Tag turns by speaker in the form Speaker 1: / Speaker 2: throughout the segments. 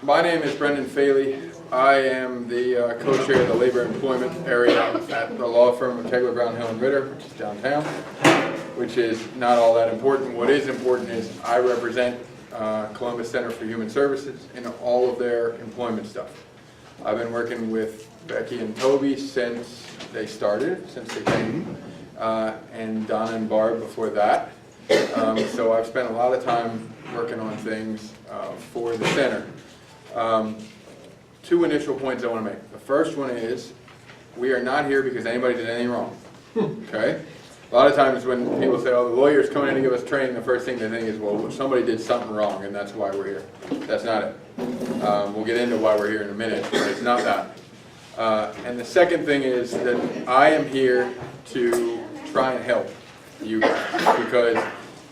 Speaker 1: My name is Brendan Faley. I am the co-chair of the labor employment area at the law firm of Tegler, Brown, Hill & Ritter, which is downtown, which is not all that important. What is important is I represent Columbus Center for Human Services in all of their employment stuff. I've been working with Becky and Toby since they started, since they came, and Donna and Barb before that. So I've spent a lot of time working on things for the center. Two initial points I want to make. The first one is we are not here because anybody did anything wrong. Okay? A lot of times when people say, oh, the lawyer's coming in to give us training, the first thing they think is, well, somebody did something wrong and that's why we're here. That's not it. We'll get into why we're here in a minute, but it's not that. And the second thing is that I am here to try and help you guys, because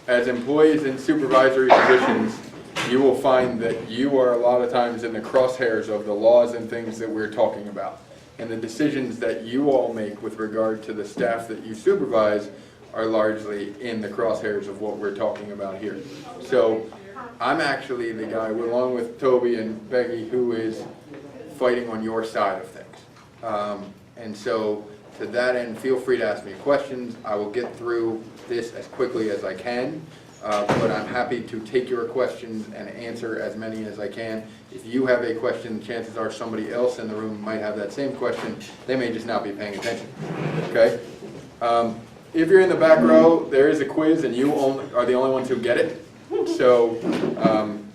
Speaker 1: as employees in supervisory positions, you will find that you are a lot of times in the crosshairs of the laws and things that we're talking about. And the decisions that you all make with regard to the staff that you supervise are largely in the crosshairs of what we're talking about here. So I'm actually the guy, along with Toby and Becky, who is fighting on your side of things. And so to that end, feel free to ask me questions. I will get through this as quickly as I can. But I'm happy to take your questions and answer as many as I can. If you have a question, chances are somebody else in the room might have that same question. They may just not be paying attention. Okay? If you're in the back row, there is a quiz and you are the only ones who get it. So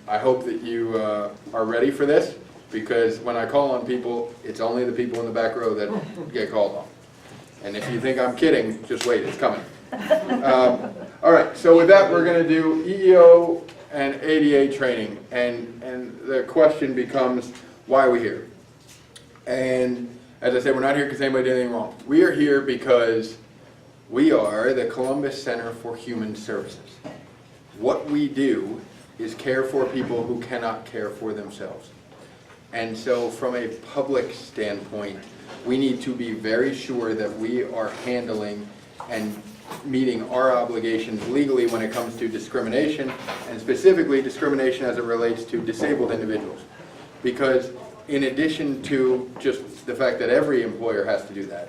Speaker 1: I hope that you are ready for this, because when I call on people, it's only the people in the back row that get called on. And if you think I'm kidding, just wait, it's coming. All right, so with that, we're going to do EEO and ADA training, and the question becomes, why are we here? And as I said, we're not here because anybody did anything wrong. We are here because we are the Columbus Center for Human Services. What we do is care for people who cannot care for themselves. And so from a public standpoint, we need to be very sure that we are handling and meeting our obligations legally when it comes to discrimination, and specifically discrimination as it relates to disabled individuals. Because in addition to just the fact that every employer has to do that,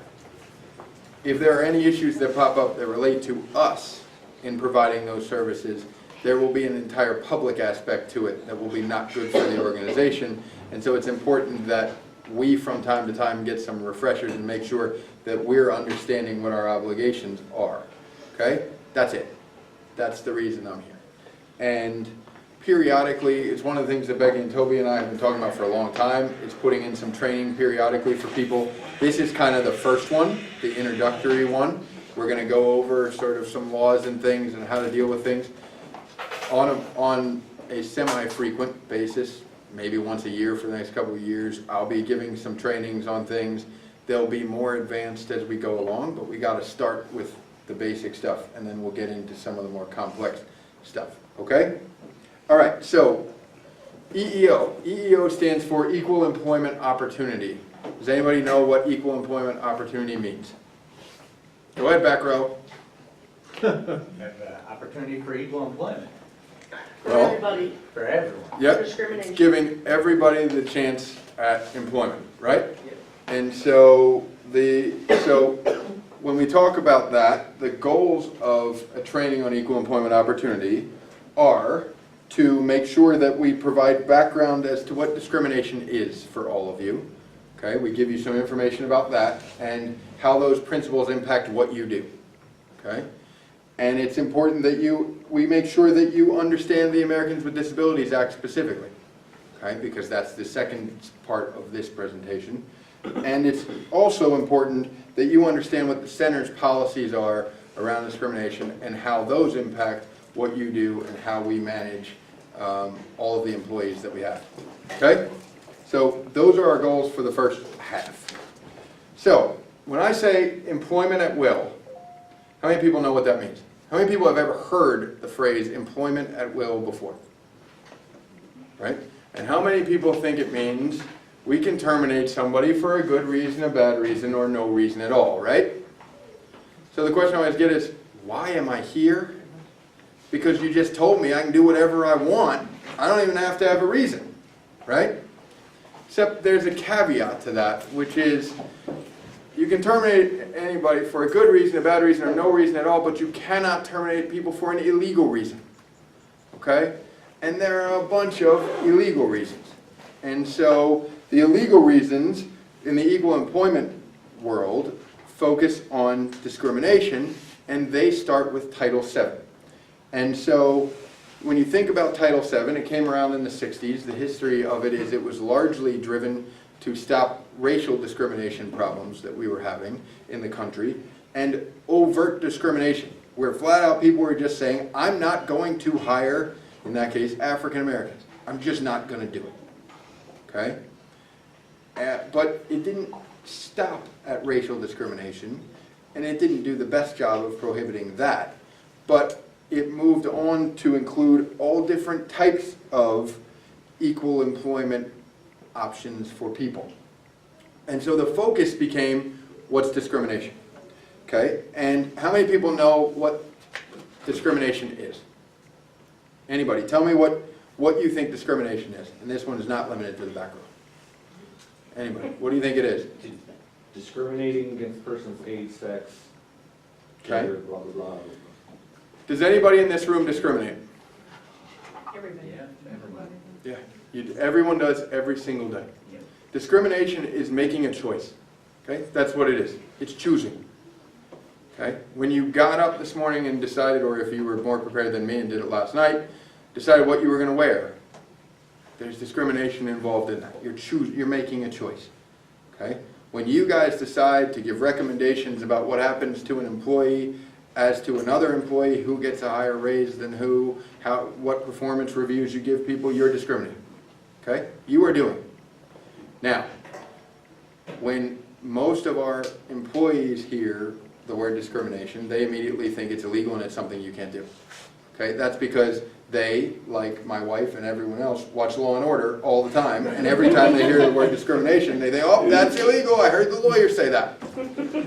Speaker 1: if there are any issues that pop up that relate to us in providing those services, there will be an entire public aspect to it that will be not good for the organization. And so it's important that we from time to time get some refreshers and make sure that we're understanding what our obligations are. Okay? That's it. That's the reason I'm here. And periodically, it's one of the things that Becky and Toby and I have been talking about for a long time, is putting in some training periodically for people. This is kind of the first one, the introductory one. We're going to go over sort of some laws and things and how to deal with things on a semi-frequent basis. Maybe once a year for the next couple of years. I'll be giving some trainings on things. They'll be more advanced as we go along, but we got to start with the basic stuff, and then we'll get into some of the more complex stuff. Okay? All right, so EEO. EEO stands for Equal Employment Opportunity. Does anybody know what equal employment opportunity means? Go ahead, back row.
Speaker 2: Opportunity for equal employment.
Speaker 3: For everybody.
Speaker 2: For everyone.
Speaker 1: Yep.
Speaker 3: Discrimination.
Speaker 1: Giving everybody the chance at employment, right?
Speaker 3: Yep.
Speaker 1: And so when we talk about that, the goals of a training on equal employment opportunity are to make sure that we provide background as to what discrimination is for all of you. Okay, we give you some information about that and how those principles impact what you do. Okay? And it's important that we make sure that you understand the Americans with Disabilities Act specifically, okay? Because that's the second part of this presentation. And it's also important that you understand what the center's policies are around discrimination and how those impact what you do and how we manage all of the employees that we have, okay? So those are our goals for the first half. So when I say employment at will, how many people know what that means? How many people have ever heard the phrase employment at will before? Right? And how many people think it means we can terminate somebody for a good reason, a bad reason, or no reason at all, right? So the question I always get is, why am I here? Because you just told me I can do whatever I want. I don't even have to have a reason, right? Except there's a caveat to that, which is you can terminate anybody for a good reason, a bad reason, or no reason at all, but you cannot terminate people for an illegal reason, okay? And there are a bunch of illegal reasons. And so the illegal reasons in the equal employment world focus on discrimination, and they start with Title VII. And so when you think about Title VII, it came around in the 60s. The history of it is it was largely driven to stop racial discrimination problems that we were having in the country, and overt discrimination, where flat out people were just saying, I'm not going to hire, in that case, African Americans. I'm just not going to do it, okay? But it didn't stop at racial discrimination, and it didn't do the best job of prohibiting that, but it moved on to include all different types of equal employment options for people. And so the focus became, what's discrimination? Okay, and how many people know what discrimination is? Anybody? Tell me what you think discrimination is. And this one is not limited to the back row. Anybody? What do you think it is?
Speaker 4: Discriminating against persons age, sex, gender, blah, blah, blah.
Speaker 1: Does anybody in this room discriminate?
Speaker 3: Everybody.
Speaker 2: Yeah, everybody.
Speaker 1: Yeah, everyone does every single day.
Speaker 2: Yeah.
Speaker 1: Discrimination is making a choice. Okay, that's what it is. It's choosing. Okay, when you got up this morning and decided, or if you were more prepared than me and did it last night, decided what you were going to wear, there's discrimination involved in that. You're making a choice. Okay, when you guys decide to give recommendations about what happens to an employee as to another employee, who gets a higher raise than who, what performance reviews you give people, you're discriminating. Okay, you are doing. Now, when most of our employees hear the word discrimination, they immediately think it's illegal and it's something you can't do. Okay, that's because they, like my wife and everyone else, watch Law and Order all the time, and every time they hear the word discrimination, they think, oh, that's illegal, I heard the lawyer say that.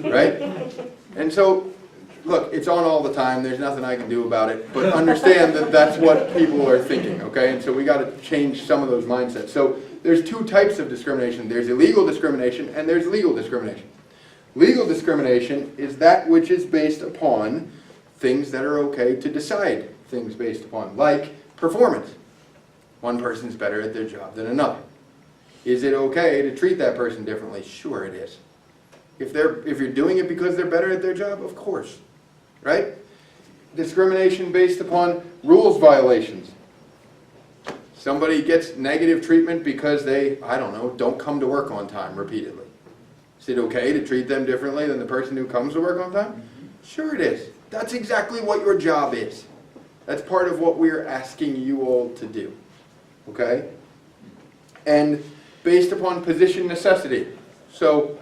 Speaker 1: Right? And so, look, it's on all the time, there's nothing I can do about it, but understand that that's what people are thinking, okay? And so we got to change some of those mindsets. So there's two types of discrimination. There's illegal discrimination and there's legal discrimination. Legal discrimination is that which is based upon things that are okay to decide things based upon, like performance. One person's better at their job than another. Is it okay to treat that person differently? Sure it is. If you're doing it because they're better at their job, of course. Right? Discrimination based upon rules violations. Somebody gets negative treatment because they, I don't know, don't come to work on time repeatedly. Is it okay to treat them differently than the person who comes to work on time? Sure it is. That's exactly what your job is. That's part of what we're asking you all to do. Okay? And based upon position necessity. So,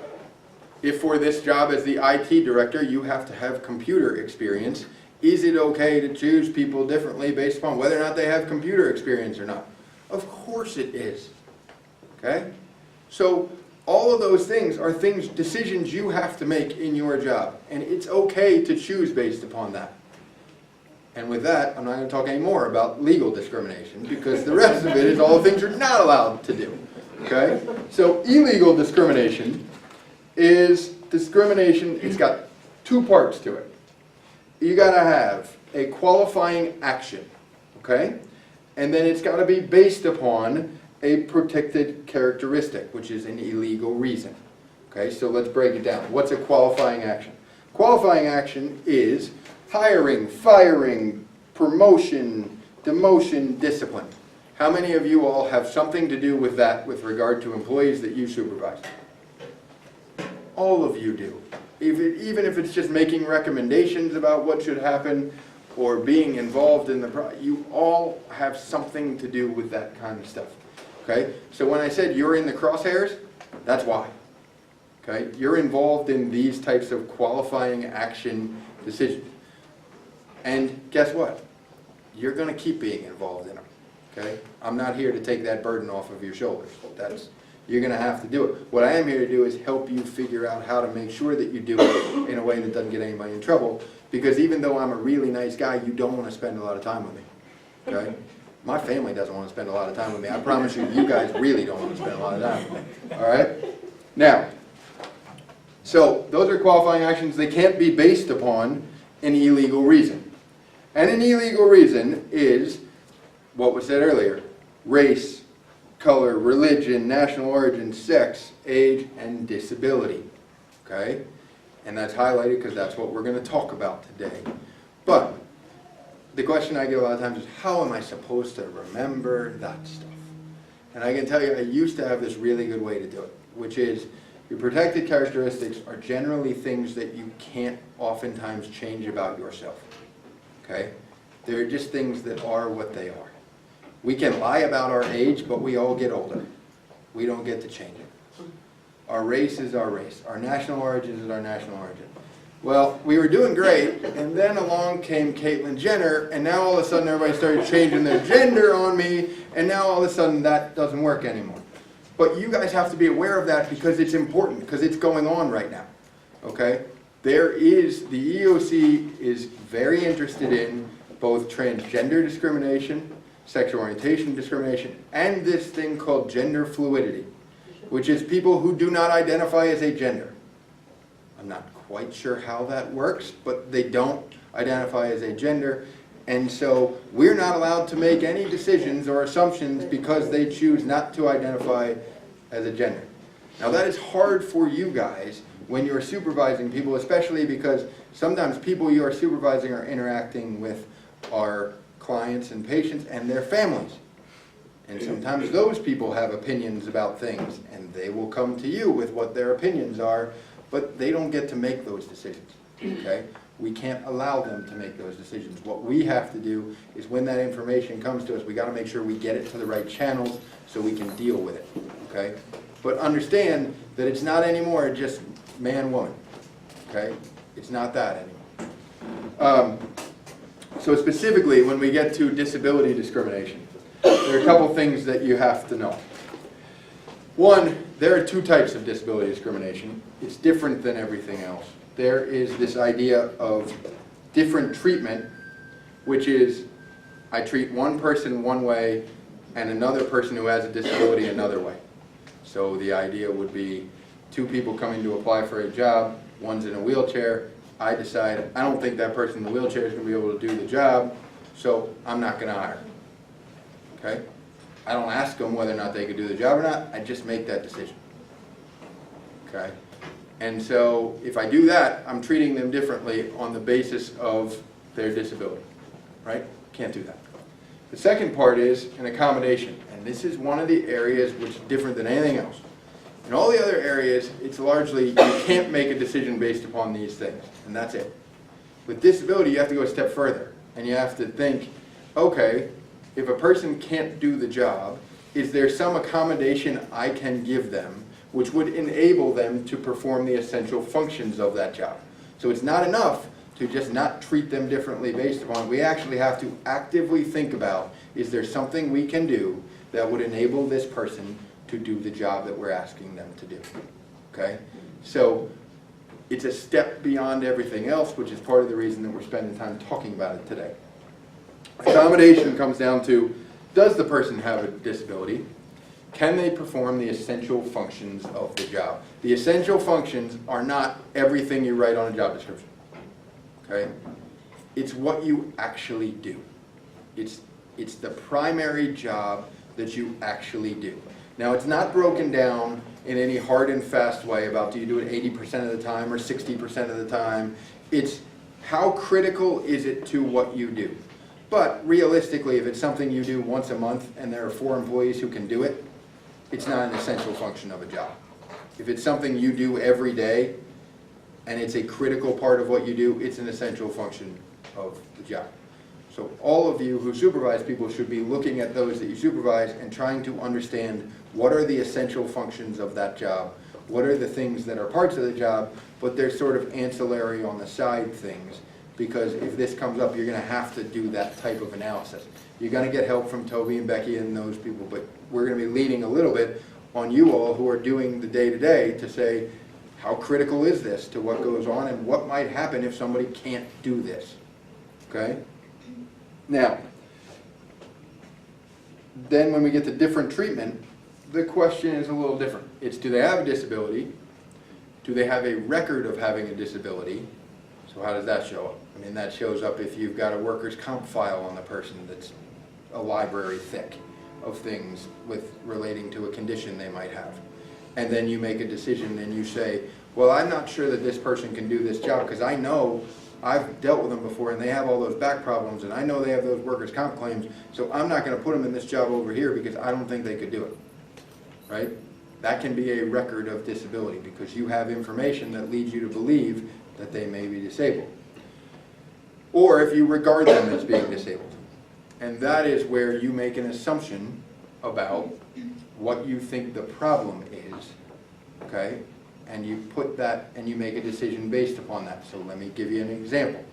Speaker 1: if for this job as the IT director you have to have computer experience, is it okay to choose people differently based upon whether or not they have computer experience or not? Of course it is. Okay? So all of those things are decisions you have to make in your job. And it's okay to choose based upon that. And with that, I'm not going to talk anymore about legal discrimination, because the rest of it is all the things you're not allowed to do. Okay? So illegal discrimination is discrimination. It's got two parts to it. You got to have a qualifying action, okay? And then it's got to be based upon a protected characteristic, which is an illegal reason. Okay, so let's break it down. What's a qualifying action? Qualifying action is hiring, firing, promotion, demotion, discipline. How many of you all have something to do with that with regard to employees that you supervise? All of you do. Even if it's just making recommendations about what should happen or being involved in you all have something to do with that kind of stuff. Okay? So when I said you're in the crosshairs, that's why. Okay? You're involved in these types of qualifying action decisions. And guess what? You're going to keep being involved in them. Okay? I'm not here to take that burden off of your shoulders. You're going to have to do it. What I am here to do is help you figure out how to make sure that you do it in a way that doesn't get anybody in trouble. Because even though I'm a really nice guy, you don't want to spend a lot of time with me. Okay? My family doesn't want to spend a lot of time with me. I promise you, you guys really don't want to spend a lot of time with me. All right? Now, so those are qualifying actions. They can't be based upon an illegal reason. And an illegal reason is what was said earlier: race, color, religion, national origin, sex, age, and disability. Okay? And that's highlighted because that's what we're going to talk about today. But the question I get a lot of times is, how am I supposed to remember that stuff? And I can tell you, I used to have this really good way to do it, which is your protected characteristics are generally things that you can't oftentimes change about yourself. Okay? They're just things that are what they are. We can lie about our age, but we all get older. We don't get to change it. Our race is our race. Our national origin is our national origin. Well, we were doing great, and then along came Caitlyn Jenner, and now all of a sudden everybody started changing their gender on me, and now all of a sudden that doesn't work anymore. But you guys have to be aware of that because it's important, because it's going on right now. Okay? The EEOC is very interested in both transgender discrimination, sexual orientation discrimination, and this thing called gender fluidity, which is people who do not identify as a gender. I'm not quite sure how that works, but they don't identify as a gender, and so we're not allowed to make any decisions or assumptions because they choose not to identify as a gender. Now that is hard for you guys when you're supervising people, especially because sometimes people you are supervising are interacting with our clients and patients and their families. And sometimes those people have opinions about things, and they will come to you with what their opinions are, but they don't get to make those decisions, okay? We can't allow them to make those decisions. What we have to do is when that information comes to us, we gotta make sure we get it to the right channels so we can deal with it, okay? But understand that it's not anymore just man, woman, okay? It's not that anymore. So specifically, when we get to disability discrimination, there are a couple things that you have to know. One, there are two types of disability discrimination. It's different than everything else. There is this idea of different treatment, which is I treat one person one way and another person who has a disability another way. So the idea would be two people coming to apply for a job, one's in a wheelchair. I decide I don't think that person in the wheelchair is going to be able to do the job, so I'm not going to hire them. Okay? I don't ask them whether or not they could do the job or not, I just make that decision. Okay? And so if I do that, I'm treating them differently on the basis of their disability. Right? Can't do that. The second part is an accommodation, and this is one of the areas which is different than anything else. In all the other areas, it's largely you can't make a decision based upon these things, and that's it. With disability, you have to go a step further, and you have to think, okay, if a person can't do the job, is there some accommodation I can give them which would enable them to perform the essential functions of that job? So it's not enough to just not treat them differently based upon, we actually have to actively think about, is there something we can do that would enable this person to do the job that we're asking them to do, okay? So it's a step beyond everything else, which is part of the reason that we're spending time talking about it today. Accommodation comes down to, does the person have a disability? Can they perform the essential functions of the job? The essential functions are not everything you write on a job description, okay? It's what you actually do. It's the primary job that you actually do. Now, it's not broken down in any hard and fast way about do you do it 80% of the time or 60% of the time. It's how critical is it to what you do. But realistically, if it's something you do once a month and there are 4 employees who can do it, it's not an essential function of a job. If it's something you do every day and it's a critical part of what you do, it's an essential function of the job. So all of you who supervise people should be looking at those that you supervise and trying to understand what are the essential functions of that job, what are the things that are parts of the job, but they're sort of ancillary on the side things, because if this comes up, you're going to have to do that type of analysis. You're going to get help from Toby and Becky and those people, but we're going to be leaning a little bit on you all who are doing the day-to-day to say, how critical is this to what goes on and what might happen if somebody can't do this, okay? Now, then when we get to different treatment, the question is a little different. It's, do they have a disability? Do they have a record of having a disability? So how does that show up? I mean, that shows up if you've got a workers' comp file on the person that's a library thick of things with relating to a condition they might have. And then you make a decision and you say, well, I'm not sure that this person can do this job because I know I've dealt with them before and they have all those back problems and I know they have those workers' comp claims, so I'm not going to put them in this job over here because I don't think they could do it, right? That can be a record of disability because you have information that leads you to believe that they may be disabled. Or if you regard them as being disabled. And that is where you make an assumption about what you think the problem is, okay? And you put that, and you make a decision based upon that. So let me give you an example.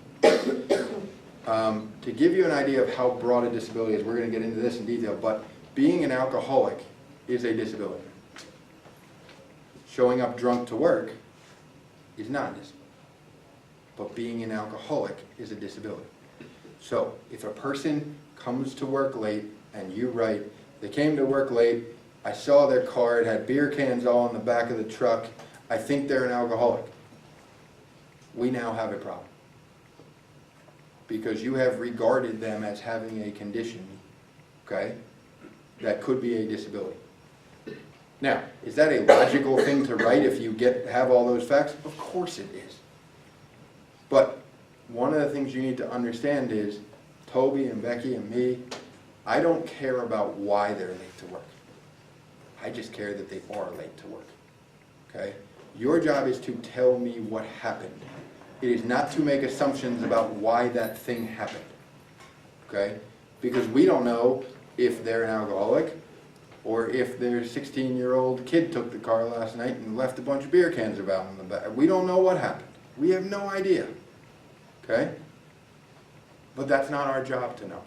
Speaker 1: To give you an idea of how broad a disability is, we're going to get into this in detail, but being an alcoholic is a disability. Showing up drunk to work is not a disability. But being an alcoholic is a disability. So if a person comes to work late and you write, they came to work late, I saw their car, it had beer cans all in the back of the truck, I think they're an alcoholic. We now have a problem. Because you have regarded them as having a condition, okay, that could be a disability. Now, is that a logical thing to write if you have all those facts? Of course it is. But one of the things you need to understand is, Toby and Becky and me, I don't care about why they're late to work. I just care that they are late to work, okay? Your job is to tell me what happened. It is not to make assumptions about why that thing happened, okay? Because we don't know if they're an alcoholic or if their 16-year-old kid took the car last night and left a bunch of beer cans about in the back. We don't know what happened. We have no idea, okay? But that's not our job to know.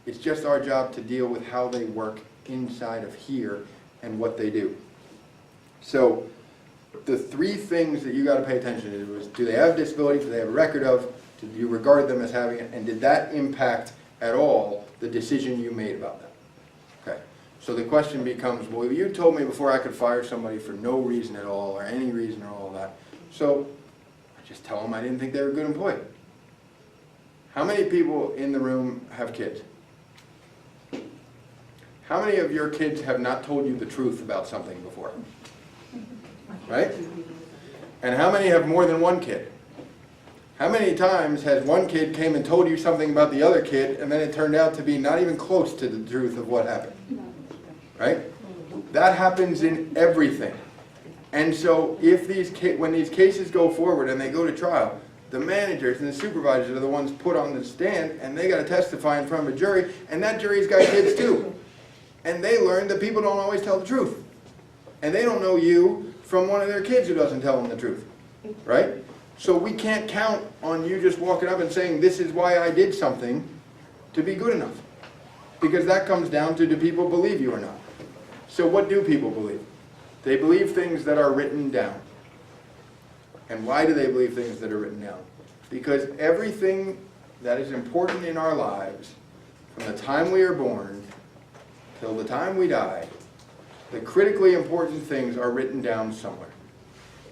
Speaker 1: It's just our job to deal with how they work inside of here and what they do. So the three things that you got to pay attention to is, do they have a disability, do they have a record of, do you regard them as having it, and did that impact at all the decision you made about them? Okay. So the question becomes, well, you told me before I could fire somebody for no reason at all or any reason or all that. So I just tell them I didn't think they were a good employee. How many people in the room have kids? How many of your kids have not told you the truth about something before? Right? And how many have more than one kid? How many times has one kid came and told you something about the other kid and then it turned out to be not even close to the truth of what happened? Right? That happens in everything. And so if when these cases go forward and they go to trial, the managers and the supervisors are the ones put on the stand and they got to testify in front of a jury, and that jury's got kids too. And they learn that people don't always tell the truth. And they don't know you from one of their kids who doesn't tell them the truth. Right? So we can't count on you just walking up and saying, this is why I did something, to be good enough. Because that comes down to, do people believe you or not? So what do people believe? They believe things that are written down. And why do they believe things that are written down? Because everything that is important in our lives, from the time we are born till the time we die, the critically important things are written down somewhere.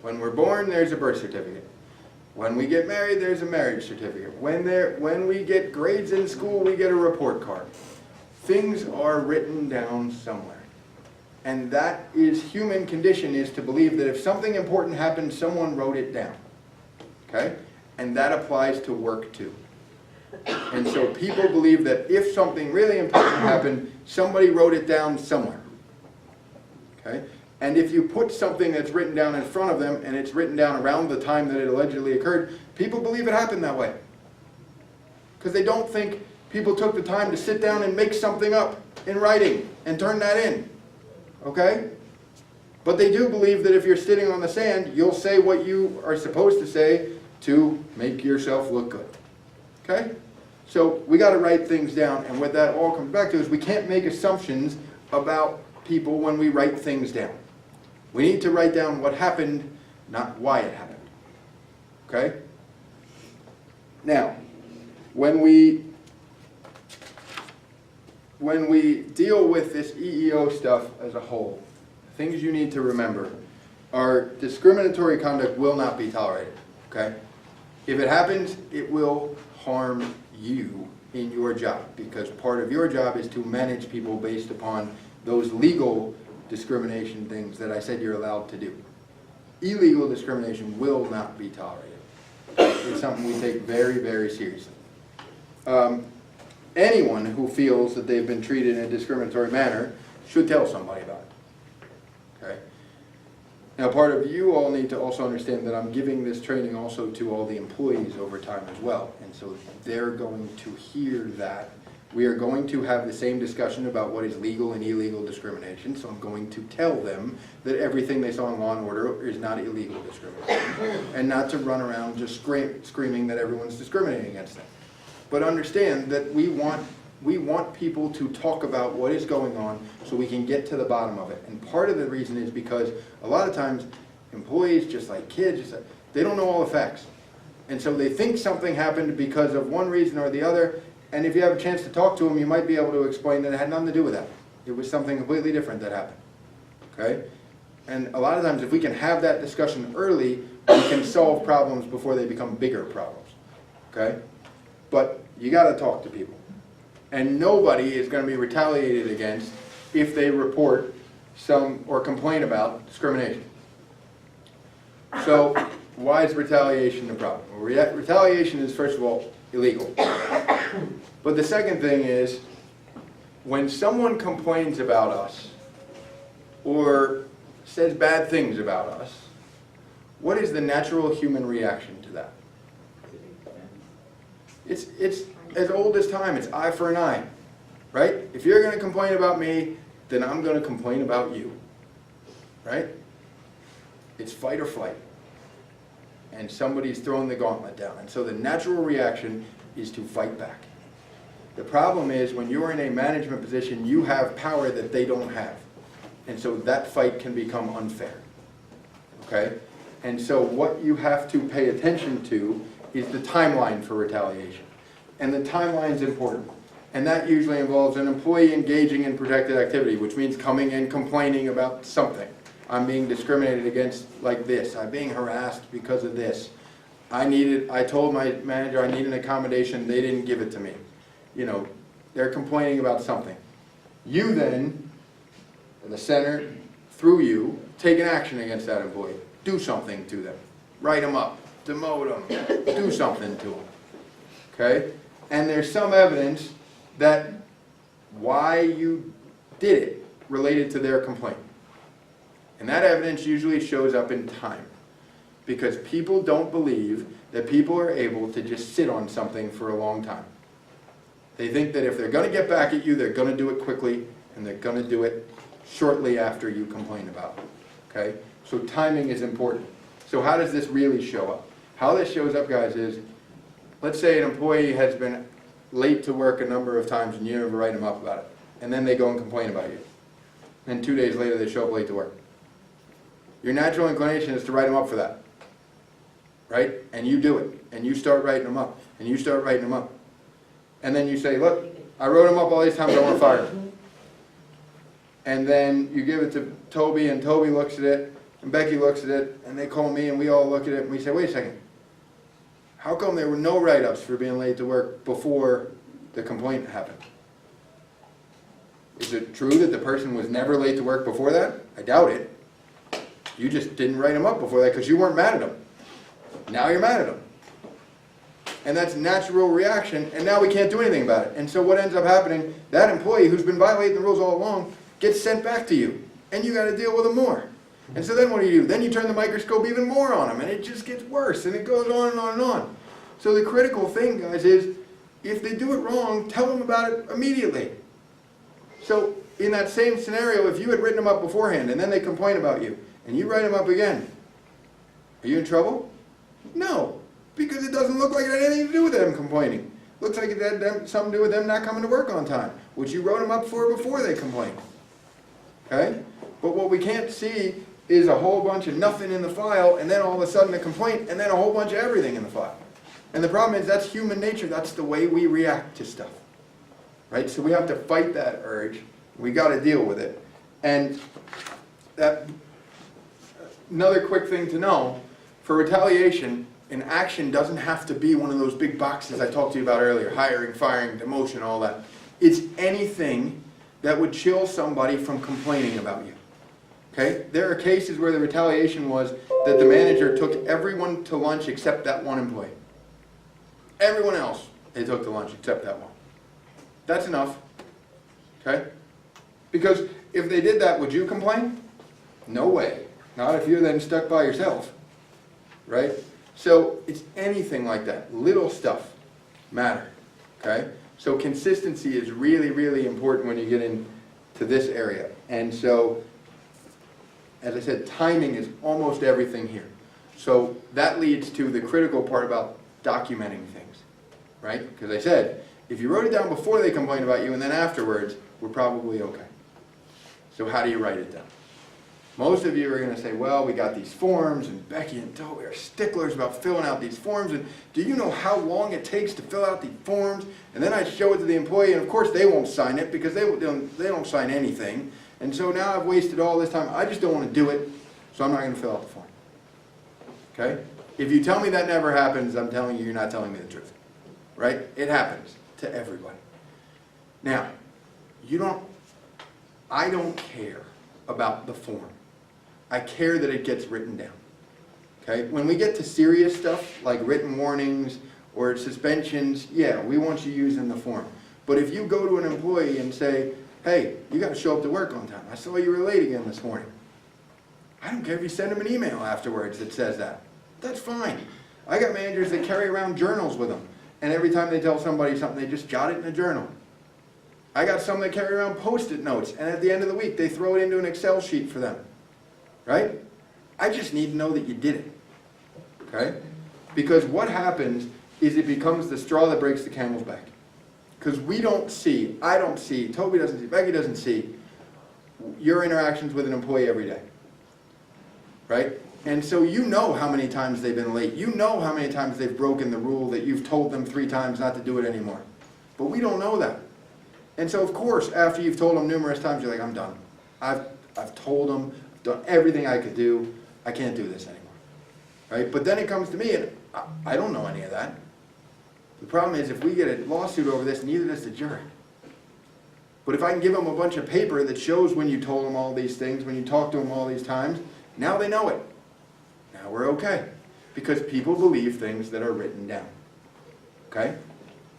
Speaker 1: When we're born, there's a birth certificate. When we get married, there's a marriage certificate. When we get grades in school, we get a report card. Things are written down somewhere. And that is, human condition is to believe that if something important happened, someone wrote it down. Okay? And that applies to work too. And so people believe that if something really important happened, somebody wrote it down somewhere. Okay? And if you put something that's written down in front of them and it's written down around the time that it allegedly occurred, people believe it happened that way. Because they don't think people took the time to sit down and make something up in writing and turn that in. Okay? But they do believe that if you're sitting on the sand, you'll say what you are supposed to say to make yourself look good. Okay? So we got to write things down, and what that all comes back to is we can't make assumptions about people when we write things down. We need to write down what happened, not why it happened. Okay? Now, when we when we deal with this EEO stuff as a whole, things you need to remember are discriminatory conduct will not be tolerated, okay? If it happens, it will harm you in your job, because part of your job is to manage people based upon those legal discrimination things that I said you're allowed to do. Illegal discrimination will not be tolerated. It's something we take very, very seriously. Anyone who feels that they've been treated in a discriminatory manner should tell somebody about it, okay? Now, part of you all need to also understand that I'm giving this training also to all the employees over time as well, and so they're going to hear that. We are going to have the same discussion about what is legal and illegal discrimination, so I'm going to tell them that everything they saw in Law and Order is not illegal discrimination, and not to run around just screaming that everyone's discriminating against them. But understand that we want people to talk about what is going on so we can get to the bottom of it. And part of the reason is because a lot of times employees, just like kids, they don't know all the facts. And so they think something happened because of one reason or the other, and if you have a chance to talk to them, you might be able to explain that it had nothing to do with that. It was something completely different that happened, okay? And a lot of times if we can have that discussion early, we can solve problems before they become bigger problems, okay? But you gotta talk to people. And nobody is going to be retaliated against if they report some or complain about discrimination. So why is retaliation the problem? Well, retaliation is, first of all, illegal. But the second thing is, when someone complains about us or says bad things about us, what is the natural human reaction to that? It's as old as time. It's eye for an eye, right? If you're going to complain about me, then I'm going to complain about you, right? It's fight or flight. And somebody's throwing the gauntlet down. And so the natural reaction is to fight back. The problem is when you're in a management position, you have power that they don't have. And so that fight can become unfair, okay? And so what you have to pay attention to is the timeline for retaliation. And the timeline is important. And that usually involves an employee engaging in protected activity, which means coming and complaining about something. I'm being discriminated against like this. I'm being harassed because of this. I told my manager I need an accommodation. They didn't give it to me. You know, they're complaining about something. You then, the center, through you, take an action against that employee. Do something to them. Write them up. Demote them. Do something to them. Okay? And there's some evidence that why you did it related to their complaint. And that evidence usually shows up in time. Because people don't believe that people are able to just sit on something for a long time. They think that if they're going to get back at you, they're going to do it quickly, and they're going to do it shortly after you complain about it. Okay? So timing is important. So how does this really show up? How this shows up, guys, is let's say an employee has been late to work a number of times and you never write them up about it. And then they go and complain about you. And 2 days later they show up late to work. Your natural inclination is to write them up for that. Right? And you do it. And you start writing them up. And you start writing them up. And then you say, look, I wrote them up all these times, I want to fire them. And then you give it to Toby, and Toby looks at it, and Becky looks at it, and they call me, and we all look at it, and we say, wait a second. How come there were no write-ups for being late to work before the complaint happened? Is it true that the person was never late to work before that? I doubt it. You just didn't write them up before that because you weren't mad at them. Now you're mad at them. And that's natural reaction, and now we can't do anything about it. And so what ends up happening, that employee who's been violating the rules all along gets sent back to you, and you got to deal with them more. And so then what do? Then you turn the microscope even more on them, and it just gets worse, and it goes on and on and on. So the critical thing, guys, is if they do it wrong, tell them about it immediately. So in that same scenario, if you had written them up beforehand, and then they complain about you, and you write them up again, are you in trouble? No, because it doesn't look like it had anything to do with them complaining. Looks like it had something to do with them not coming to work on time, which you wrote them up for before they complained. Okay? But what we can't see is a whole bunch of nothing in the file, and then all of a sudden a complaint, and then a whole bunch of everything in the file. And the problem is that's human nature. That's the way we react to stuff. right? So we have to fight that urge. We got to deal with it. And that, another quick thing to know, for retaliation, an action doesn't have to be one of those big boxes I talked to you about earlier, hiring, firing, demotion, all that. It's anything that would chill somebody from complaining about you. Okay? There are cases where the retaliation was that the manager took everyone to lunch except that one employee. Everyone else they took to lunch except that one. That's enough. Okay? Because if they did that, would you complain? No way. Not if you're then stuck by yourself. Right? So it's anything like that. Little stuff matter. Okay? So consistency is really, really important when you get into this area. And so, as I said, timing is almost everything here. So that leads to the critical part about documenting things, right? Because I said, if you wrote it down before they complained about you and then afterwards, we're probably okay. So how do you write it down? Most of you are going to say, well, we got these forms, and Becky and Toby are sticklers about filling out these forms, and do you know how long it takes to fill out the forms? And then I show it to the employee, and of course they won't sign it because they don't sign anything. And so now I've wasted all this time. I just don't want to do it, so I'm not going to fill out the form. Okay? If you tell me that never happens, I'm telling you, you're not telling me the truth. Right? It happens to everybody. Now, I don't care about the form. I care that it gets written down. Okay? When we get to serious stuff, like written warnings or suspensions, yeah, we want you using the form. But if you go to an employee and say, hey, you got to show up to work on time. I saw you were late again this morning. I don't care if you send them an email afterwards that says that. That's fine. I got managers that carry around journals with them. And every time they tell somebody something, they just jot it in a journal. I got some that carry around Post-it notes. And at the end of the week, they throw it into an Excel sheet for them. Right? I just need to know that you did it. Okay? Because what happens is it becomes the straw that breaks the camel's back. Because we don't see, I don't see, Toby doesn't see, Becky doesn't see your interactions with an employee every day. Right? And so you know how many times they've been late. You know how many times they've broken the rule that you've told them 3 times not to do it anymore. But we don't know that. And so of course, after you've told them numerous times, you're like, I'm done. I've told them, I've done everything I could do. I can't do this anymore. Right? But then it comes to me and I don't know any of that. The problem is if we get a lawsuit over this, neither does the jury. But if I can give them a bunch of paper that shows when you told them all these things, when you talked to them all these times, now they know it. Now we're okay. Because people believe things that are written down. Okay?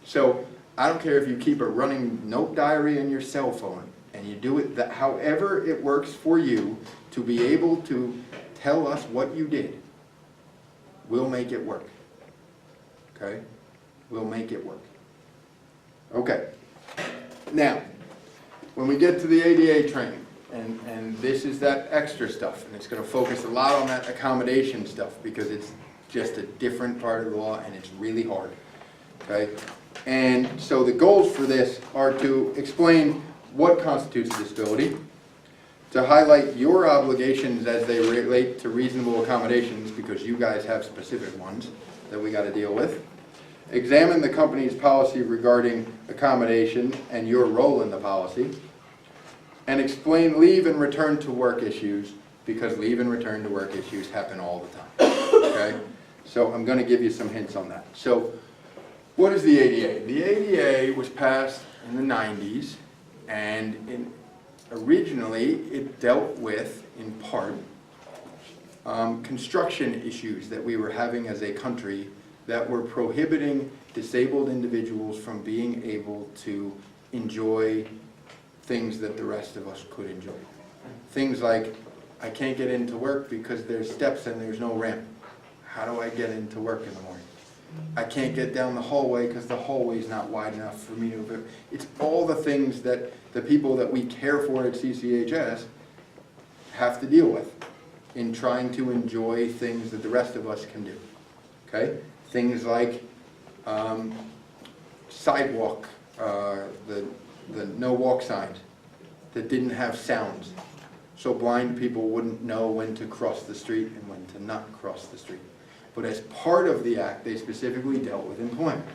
Speaker 1: So I don't care if you keep a running note diary in your cell phone and you do it however it works for you to be able to tell us what you did. We'll make it work. Okay? We'll make it work. Okay. Now, when we get to the ADA training, and this is that extra stuff, and it's going to focus a lot on that accommodation stuff because it's just a different part of the law and it's really hard. Okay? And so the goals for this are to explain what constitutes a disability, to highlight your obligations as they relate to reasonable accommodations because you guys have specific ones that we got to deal with. Examine the company's policy regarding accommodation and your role in the policy. And explain leave and return to work issues because leave and return to work issues happen all the time. Okay? So I'm going to give you some hints on that. So what is the ADA? The ADA was passed in the 90s and originally it dealt with, in part, construction issues that we were having as a country that were prohibiting disabled individuals from being able to enjoy things that the rest of us could enjoy. Things like, I can't get into work because there's steps and there's no ramp. How do I get into work in the morning? I can't get down the hallway because the hallway's not wide enough for me to... It's all the things that the people that we care for at CCHS have to deal with in trying to enjoy things that the rest of us can do. Okay? Things like sidewalk, the no walk signs that didn't have sounds. So blind people wouldn't know when to cross the street and when to not cross the street. But as part of the act, they specifically dealt with employment.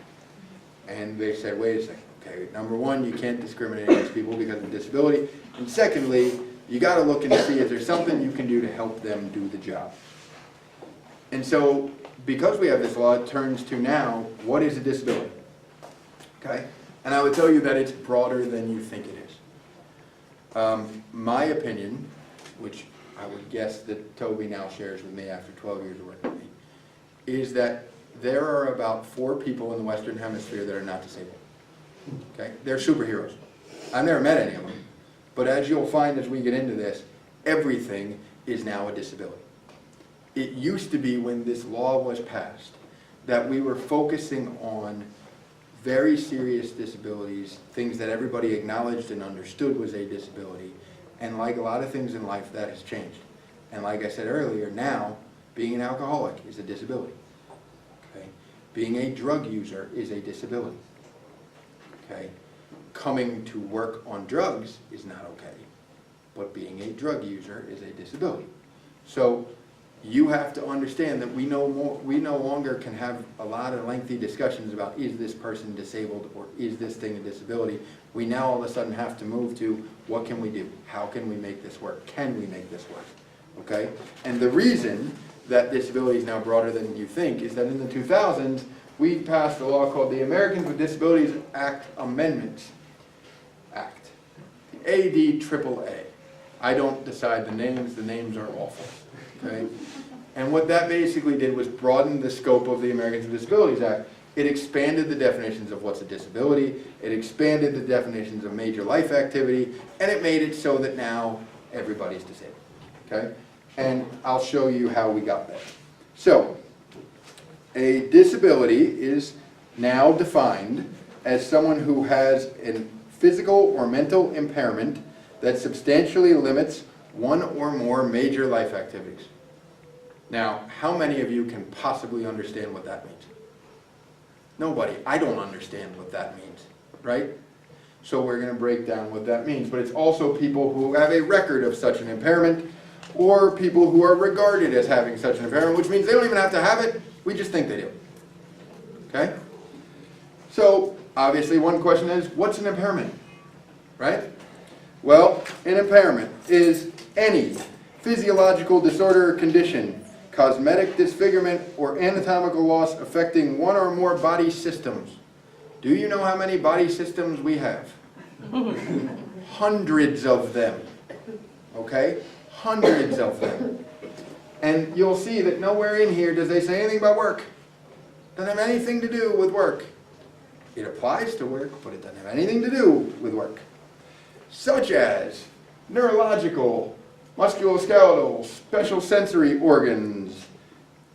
Speaker 1: And they said, wait a second, Okay, number one, you can't discriminate against people because of disability. And secondly, you gotta look and see if there's something you can do to help them do the job. And so, because we have this law, it turns to now, what is a disability? Okay? And I would tell you that it's broader than you think it is. My opinion, which I would guess that Toby now shares with me after 12 years of working with me, is that there are about 4 people in the Western Hemisphere that are not disabled. Okay? They're superheroes. I've never met any of them, but as you'll find as we get into this, everything is now a disability. It used to be, when this law was passed, that we were focusing on very serious disabilities, things that everybody acknowledged and understood was a disability, and like a lot of things in life, that has changed. And like I said earlier, now, being an alcoholic is a disability. Okay? Being a drug user is a disability. Okay? Coming to work on drugs is not okay, but being a drug user is a disability. So you have to understand that we no longer can have a lot of lengthy discussions about, is this person disabled or is this thing a disability? We now all of a sudden have to move to, what can we do? How can we make this work? Can we make this work? Okay? And the reason that disability is now broader than you think is that in the 2000s, we passed a law called the Americans with Disabilities Act Amendments Act, the ADAAA. I don't decide the names are awful. Okay? And what that basically did was broaden the scope of the Americans with Disabilities Act. It expanded the definitions of what's a disability, it expanded the definitions of major life activity, and it made it so that now everybody's disabled. Okay? And I'll show you how we got there. So, a disability is now defined as someone who has a physical or mental impairment that substantially limits one or more major life activities. Now, how many of you can possibly understand what that means? Nobody. I don't understand what that means, right? So we're going to break down what that means. But it's also people who have a record of such an impairment, or people who are regarded as having such an impairment, which means they don't even have to have it, we just think they do. Okay? So, obviously one question is, what's an impairment? Right? Well, an impairment is any physiological disorder or condition, cosmetic disfigurement, or anatomical loss affecting one or more body systems. Do you know how many body systems we have? Hundreds of them. Okay? Hundreds of them. And you'll see that nowhere in here does they say anything about work. Doesn't have anything to do with work. It applies to work, but it doesn't have anything to do with work. Such as neurological, musculoskeletal, special sensory organs,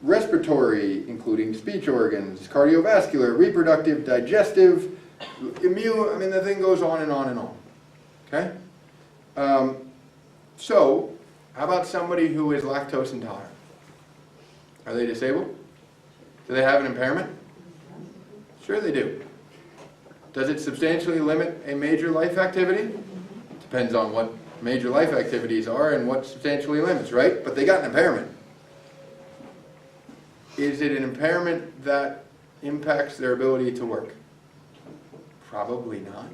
Speaker 1: respiratory, including speech organs, cardiovascular, reproductive, digestive, immune, I mean the thing goes on and on and on. Okay? So, how about somebody who is lactose intolerant? Are they disabled? Do they have an impairment? Sure they do. Does it substantially limit a major life activity? Depends on what major life activities are and what substantially limits, right? But they got an impairment. Is it an impairment that impacts their ability to work? Probably not.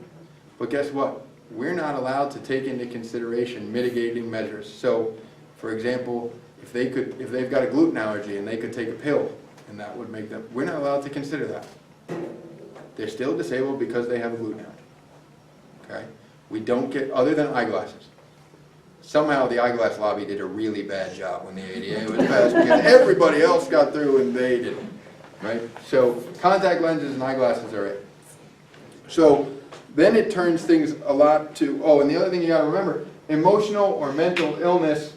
Speaker 1: But guess what? We're not allowed to take into consideration mitigating measures. So, for example, if they've got a gluten allergy and they could take a pill and that would make them, we're not allowed to consider that. They're still disabled because they have a gluten allergy. Okay? We don't get, other than eyeglasses. Somehow the eyeglass lobby did a really bad job when the ADA was passed because everybody else got through and they didn't. Right? So contact lenses and eyeglasses are it. So then it turns things a lot to, oh, and the other thing you got to remember, emotional or mental illness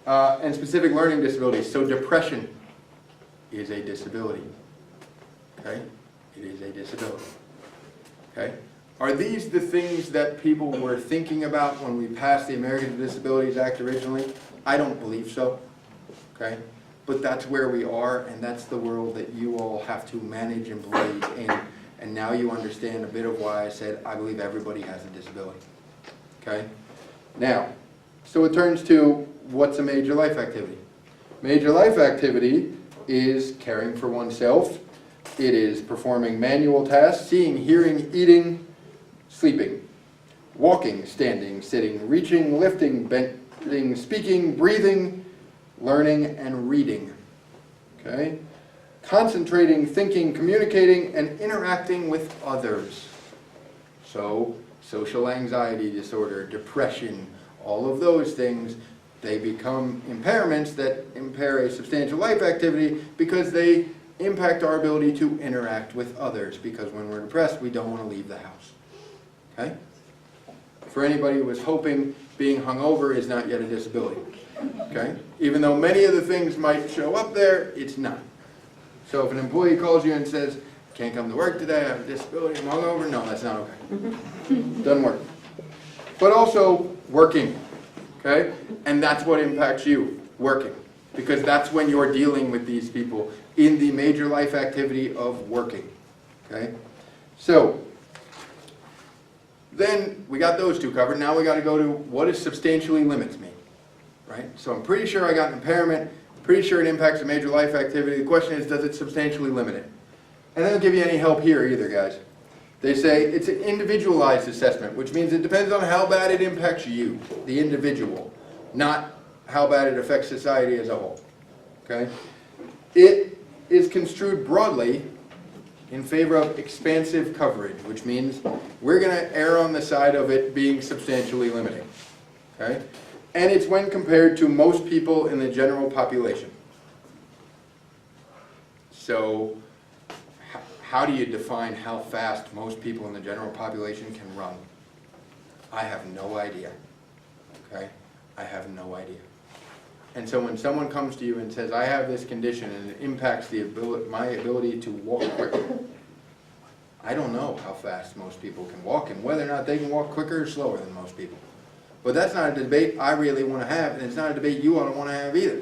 Speaker 1: and specific learning disabilities. So depression is a disability. Okay? It is a disability. Okay? Are these the things that people were thinking about when we passed the Americans with Disabilities Act originally? I don't believe so. Okay? But that's where we are, and that's the world that you all have to manage and believe in. And now you understand a bit of why I said I believe everybody has a disability. Okay? Now, so it turns to what's a major life activity? Major life activity is caring for oneself. It is performing manual tasks, seeing, hearing, eating, sleeping, walking, standing, sitting, reaching, lifting, bending, speaking, breathing, learning, and reading. Okay? Concentrating, thinking, communicating, and interacting with others. So, social anxiety disorder, depression, all of those things, they become impairments that impair a substantial life activity because they impact our ability to interact with others, because when we're depressed, we don't want to leave the house. Okay? For anybody who was hoping being hungover is not yet a disability. Okay? Even though many of the things might show up there, it's not. So if an employee calls you and says, can't come to work today, I have a disability, I'm hungover, no, that's not okay. Doesn't work. But also working. Okay? And that's what impacts you, working. Because that's when you're dealing with these people in the major life activity of working. Okay? So, then we got those two covered. Now we got to go to what does substantially limits mean? Right? So I'm pretty sure I got an impairment, pretty sure it impacts a major life activity. The question is, does it substantially limit it? And they don't give you any help here either, guys. They say it's an individualized assessment, which means it depends on how bad it impacts you, the individual, not how bad it affects society as a whole. Okay? It is construed broadly in favor of expansive coverage, which means we're going to err on the side of it being substantially limiting. Okay? And it's when compared to most people in the general population. So, how do you define how fast most people in the general population can run? I have no idea. Okay? I have no idea. And so when someone comes to you and says, I have this condition and it impacts my ability to walk quicker, I don't know how fast most people can walk and whether or not they can walk quicker or slower than most people. But that's not a debate I really want to have, and it's not a debate you ought to want to have either.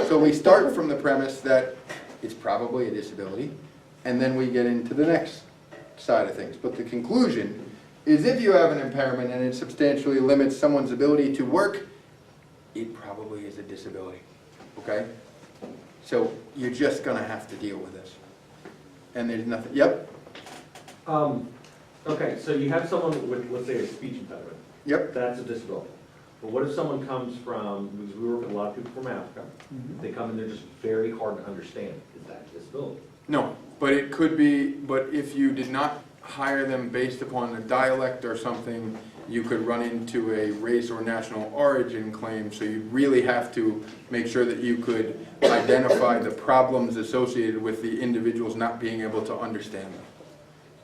Speaker 1: So we start from the premise that it's probably a disability, and then we get into the next side of things. But the conclusion is if you have an impairment and it substantially limits someone's ability to work, it probably is a disability. Okay? So you're just going to have to deal with this. And there's nothing, yep,
Speaker 4: Okay, so you have someone with, let's say, a speech impediment.
Speaker 1: yep.
Speaker 4: That's a disability. But what if someone comes from, because we work with a lot of people from Africa, they come and they're just very hard to understand. Is that a disability?
Speaker 1: No, but it could be, but if you did not hire them based upon a dialect or something, you could run into a race or national origin claim, so you'd really have to make sure that you could identify the problems associated with the individuals not being able to understand them.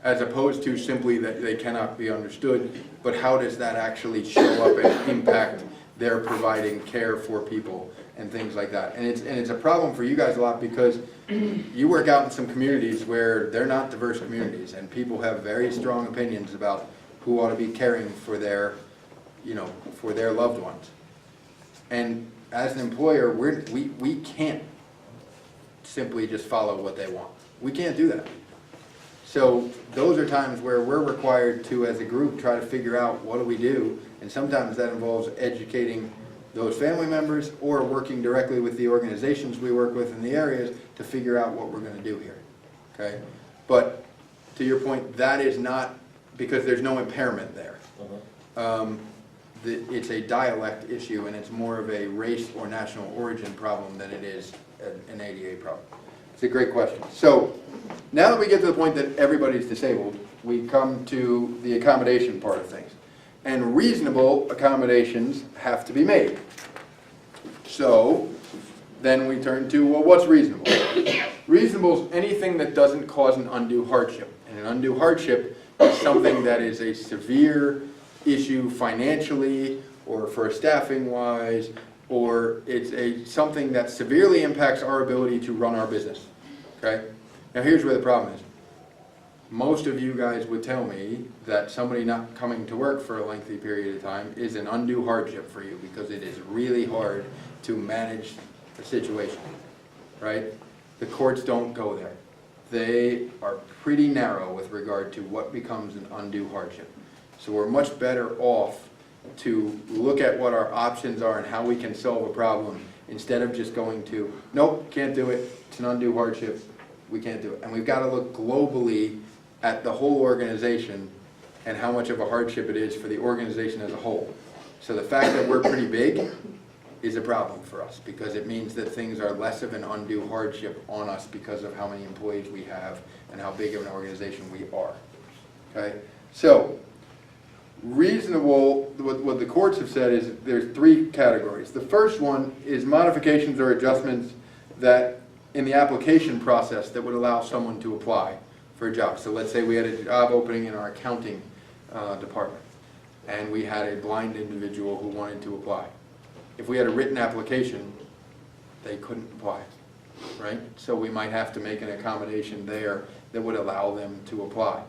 Speaker 1: As opposed to simply that they cannot be understood, but how does that actually show up and impact their providing care for people and things like that. And it's a problem for you guys a lot because you work out in some communities where they're not diverse communities and people have very strong opinions about who ought to be caring for their, for their loved ones. And as an employer, we can't simply just follow what they want. We can't do that. So those are times where we're required to, as a group, try to figure out what do we do, and sometimes that involves educating those family members or working directly with the organizations we work with in the areas to figure out what we're going to do here. Okay? But to your point, that is not because there's no impairment there. It's a dialect issue, and it's more of a race or national origin problem than it is an ADA problem. It's a great question. So now that we get to the point that everybody's disabled, we come to the accommodation part of things. And reasonable accommodations have to be made. So then we turn to, well, what's reasonable? Reasonable is anything that doesn't cause an undue hardship. And an undue hardship is something that is a severe issue financially or for staffing wise, or it's something that severely impacts our ability to run our business. Okay? Now here's where the problem is. Most of you guys would tell me that somebody not coming to work for a lengthy period of time is an undue hardship for you because it is really hard to manage the situation. Right? The courts don't go there. They are pretty narrow with regard to what becomes an undue hardship. So we're much better off to look at what our options are and how we can solve a problem instead of just going to, nope, can't do it, it's an undue hardship, we can't do it. And we've got to look globally at the whole organization and how much of a hardship it is for the organization as a whole. So the fact that we're pretty big is a problem for us, because it means that things are less of an undue hardship on us because of how many employees we have and how big of an organization we are. Okay? So, reasonable, what the courts have said is there's three categories. The first one is modifications or adjustments that in the application process that would allow someone to apply for a job. So let's say we had a job opening in our accounting department, and we had a blind individual who wanted to apply. If we had a written application, they couldn't apply, right? So we might have to make an accommodation there that would allow them to apply.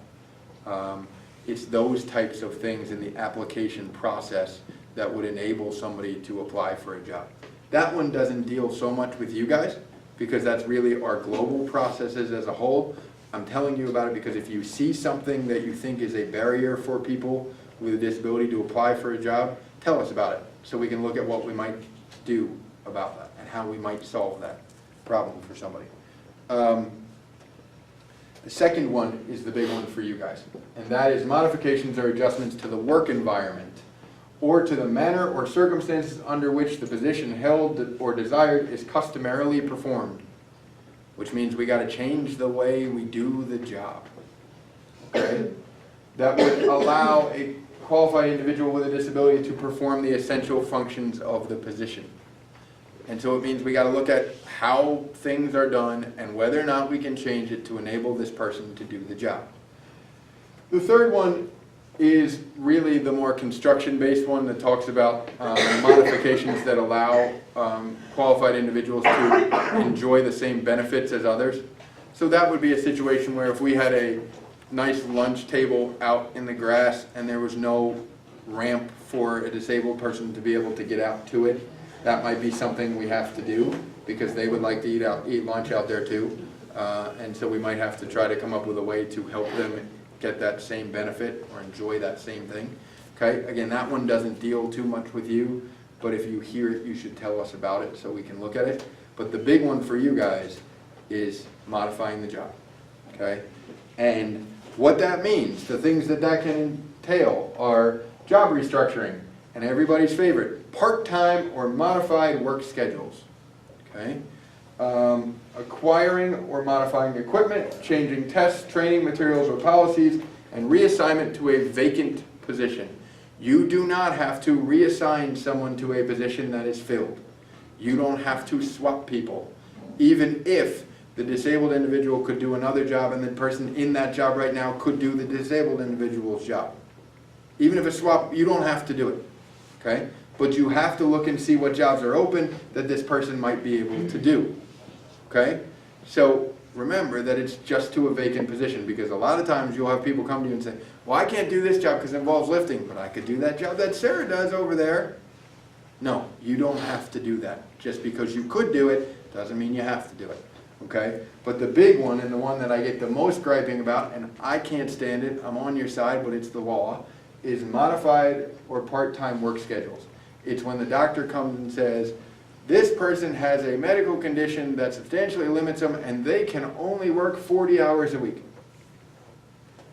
Speaker 1: It's those types of things in the application process that would enable somebody to apply for a job. That one doesn't deal so much with you guys, because that's really our global processes as a whole. I'm telling you about it because if you see something that you think is a barrier for people with a disability to apply for a job, tell us about it so we can look at what we might do about that and how we might solve that problem for somebody. The second one is the big one for you guys, and that is modifications or adjustments to the work environment or to the manner or circumstances under which the position held or desired is customarily performed, which means we got to change the way we do the job. Okay? That would allow a qualified individual with a disability to perform the essential functions of the position. And so it means we got to look at how things are done and whether or not we can change it to enable this person to do the job. The third one is really the more construction-based one that talks about modifications that allow qualified individuals to enjoy the same benefits as others. So that would be a situation where if we had a nice lunch table out in the grass and there was no ramp for a disabled person to be able to get out to it, that might be something we have to do because they would like to eat lunch out there too. And so we might have to try to come up with a way to help them get that same benefit or enjoy that same thing. Okay, again, that one doesn't deal too much with you, but if you hear it, you should tell us about it so we can look at it. But the big one for you guys is modifying the job. Okay, and what that means, the things that that can entail are job restructuring, and everybody's favorite, part-time or modified work schedules. Okay. Acquiring or modifying equipment, changing tests, training materials or policies, and reassignment to a vacant position. You do not have to reassign someone to a position that is filled. You don't have to swap people. Even if the disabled individual could do another job and the person in that job right now could do the disabled individual's job. Even if it's swap, you don't have to do it. Okay? But you have to look and see what jobs are open that this person might be able to do. Okay? So remember that it's just to a vacant position, because a lot of times you'll have people come to you and say, well, I can't do this job because it involves lifting, but I could do that job that Sarah does over there. No, you don't have to do that. Just because you could do it doesn't mean you have to do it. Okay? But the big one, and the one that I get the most griping about, and I can't stand it, I'm on your side, but it's the law, is modified or part-time work schedules. It's when the doctor comes and says, this person has a medical condition that substantially limits them and they can only work 40 hours a week.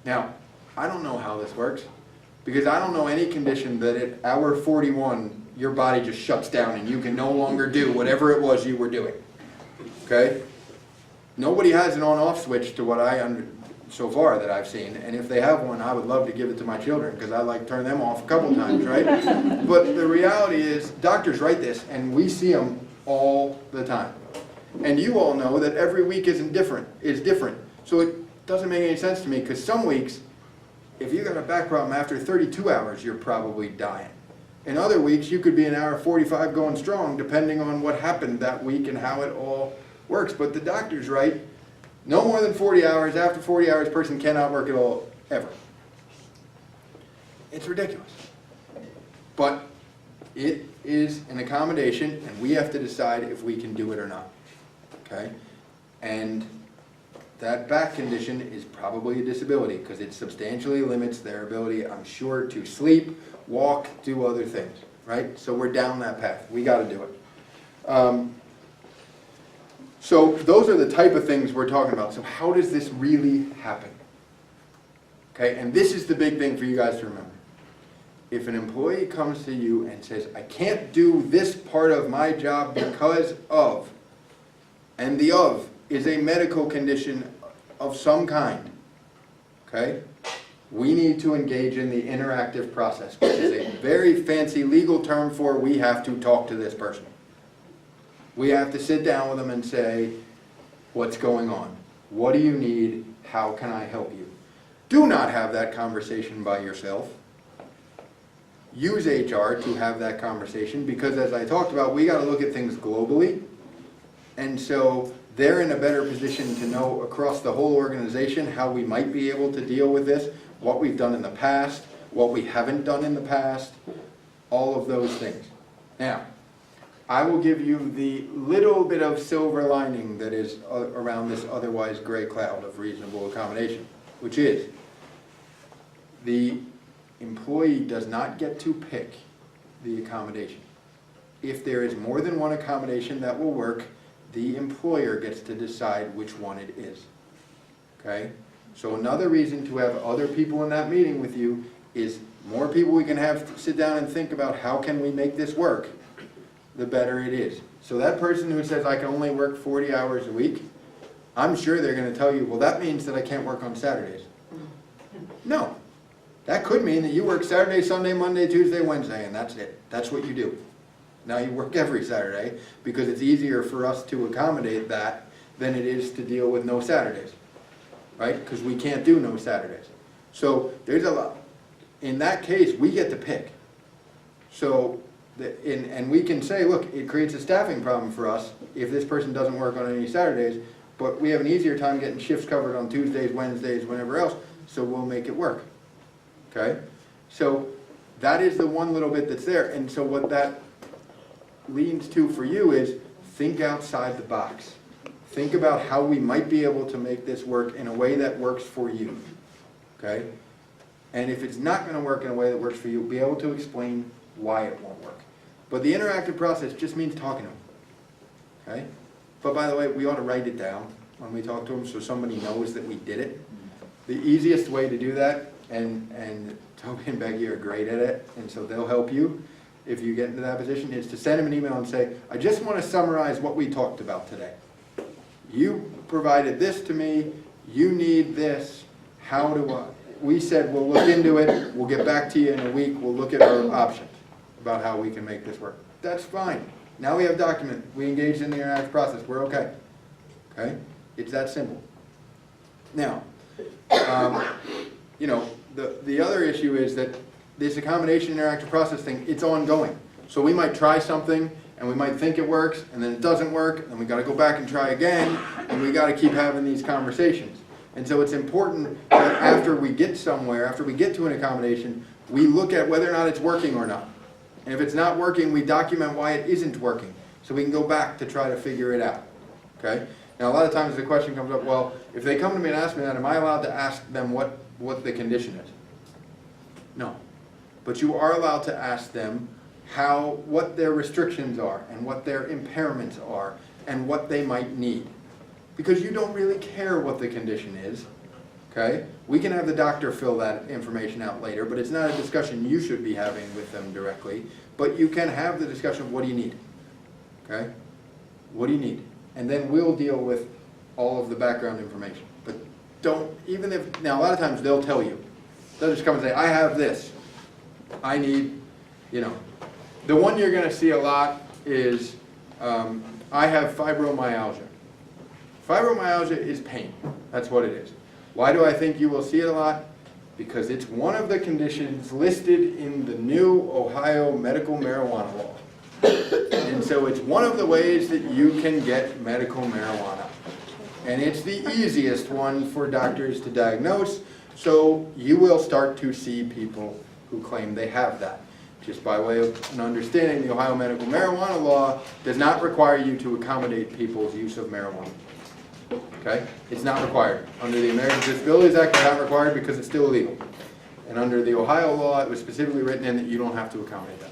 Speaker 1: Now, I don't know how this works, because I don't know any condition that at hour 41 your body just shuts down and you can no longer do whatever it was you were doing. Okay? Nobody has an on-off switch to what so far that I've seen, and if they have one, I would love to give it to my children because I like turn them off a couple times, right? But the reality is, doctors write this, and we see them all the time. And you all know that every week is different. So it doesn't make any sense to me, because some weeks, if you got a back problem after 32 hours, you're probably dying. In other weeks, you could be an hour 45 going strong, depending on what happened that week and how it all works. But the doctors write, no more than 40 hours. After 40 hours, person cannot work at all, ever. It's ridiculous. But it is an accommodation, and we have to decide if we can do it or not. Okay? And that back condition is probably a disability, because it substantially limits their ability, I'm sure, to sleep, walk, do other things. Right? So we're down that path. We got to do it. So those are the type of things we're talking about. So how does this really happen? Okay, and this is the big thing for you guys to remember. If an employee comes to you and says, I can't do this part of my job because of, and the of is a medical condition of some kind, okay? We need to engage in the interactive process, which is a very fancy legal term for we have to talk to this person. We have to sit down with them and say, what's going on? What do you need? How can I help you? Do not have that conversation by yourself. Use HR to have that conversation because, as I talked about, we got to look at things globally. And so they're in a better position to know across the whole organization how we might be able to deal with this, what we've done in the past, what we haven't done in the past, all of those things. Now, I will give you the little bit of silver lining that is around this otherwise gray cloud of reasonable accommodation, which is the employee does not get to pick the accommodation. If there is more than one accommodation that will work, the employer gets to decide which one it is. Okay? So another reason to have other people in that meeting with you is more people we can have sit down and think about how can we make this work, the better it is. So that person who says I can only work 40 hours a week, I'm sure they're going to tell you, well, that means that I can't work on Saturdays. No. That could mean that you work Saturday, Sunday, Monday, Tuesday, Wednesday, and that's it. That's what you do. Now you work every Saturday because it's easier for us to accommodate that than it is to deal with no Saturdays, right? Because we can't do no Saturdays. So there's a lot. In that case, we get to pick. So, and we can say, look, it creates a staffing problem for us if this person doesn't work on any Saturdays, but we have an easier time getting shifts covered on Tuesdays, Wednesdays, whenever else, so we'll make it work. Okay? So that is the one little bit that's there. And so what that leans to for you is think outside the box. Think about how we might be able to make this work in a way that works for you. Okay? And if it's not going to work in a way that works for you, be able to explain why it won't work. But the interactive process just means talking to them. Okay? But by the way, we ought to write it down when we talk to them so somebody knows that we did it. The easiest way to do that, and Toby and Becky are great at it, and so they'll help you if you get into that position, is to send them an email and say, I just want to summarize what we talked about today. You provided this to me, you need this, how do I? We said we'll look into it, we'll get back to you in a week, we'll look at our options about how we can make this work. That's fine. Now we have document, we engaged in the interactive process, we're okay. Okay? It's that simple. Now, you know, the other issue is that this accommodation interactive process thing, it's ongoing. So we might try something and we might think it works and then it doesn't work and we got to go back and try again and we got to keep having these conversations. And so it's important that after we get somewhere, after we get to an accommodation, we look at whether or not it's working or not. And if it's not working, we document why it isn't working so we can go back to try to figure it out. Okay? Now a lot of times the question comes up, well, if they come to me and ask me that, am I allowed to ask them what the condition is? No. But you are allowed to ask them what their restrictions are and what their impairments are and what they might need. Because you don't really care what the condition is, okay? We can have the doctor fill that information out later, but it's not a discussion you should be having with them directly. But you can have the discussion of what do you need, okay? What do you need? And then we'll deal with all of the background information. But don't, even if, now a lot of times they'll tell you. They'll just come and say, I have this. I need, you know. The one you're going to see a lot is, I have fibromyalgia. Fibromyalgia is pain. That's what it is. Why do I think you will see it a lot? Because it's one of the conditions listed in the new Ohio medical marijuana law. And so it's one of the ways that you can get medical marijuana. And it's the easiest one for doctors to diagnose, so you will start to see people who claim they have that. Just by way of an understanding, the Ohio medical marijuana law does not require you to accommodate people's use of marijuana. Okay? It's not required. Under the Americans with Disabilities Act, it's not required because it's still illegal. And under the Ohio law, it was specifically written in that you don't have to accommodate that.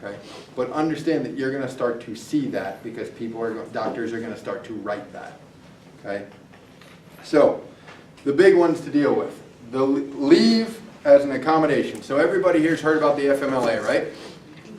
Speaker 1: Okay? But understand that you're going to start to see that because doctors are going to start to write that. Okay? So, the big ones to deal with. the leave as an accommodation. So everybody here's heard about the FMLA, right?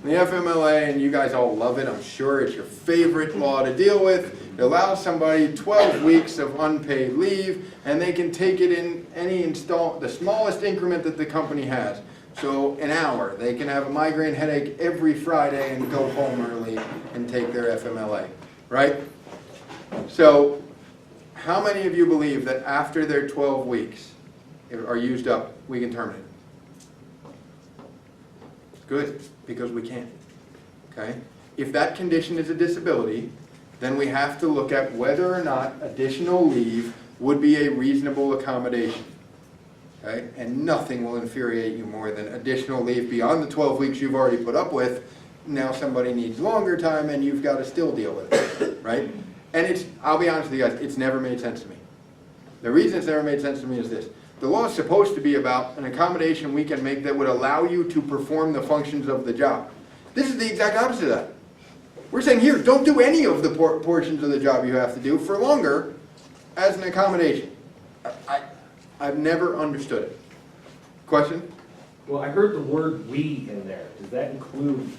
Speaker 1: The FMLA, and you guys all love it, I'm sure it's your favorite law to deal with. It allows somebody 12 weeks of unpaid leave, and they can take it in the smallest increment that the company has. So an hour, they can have a migraine headache every Friday and go home early and take their FMLA, right? So how many of you believe that after their 12 weeks are used up, we can terminate? Good, because we can't, okay? If that condition is a disability, then we have to look at whether or not additional leave would be a reasonable accommodation, okay? And nothing will infuriate you more than additional leave beyond the 12 weeks you've already put up with. Now somebody needs longer time and you've got to still deal with it, right? And I'll be honest with you guys, it's never made sense to me. The reason it's never made sense to me is this. The law is supposed to be about an accommodation we can make that would allow you to perform the functions of the job. This is the exact opposite of that. We're saying here, don't do any of the portions of the job you have to do for longer as an accommodation. I've never understood it. Question?
Speaker 4: Well, I heard the word "we" in there. Does that include,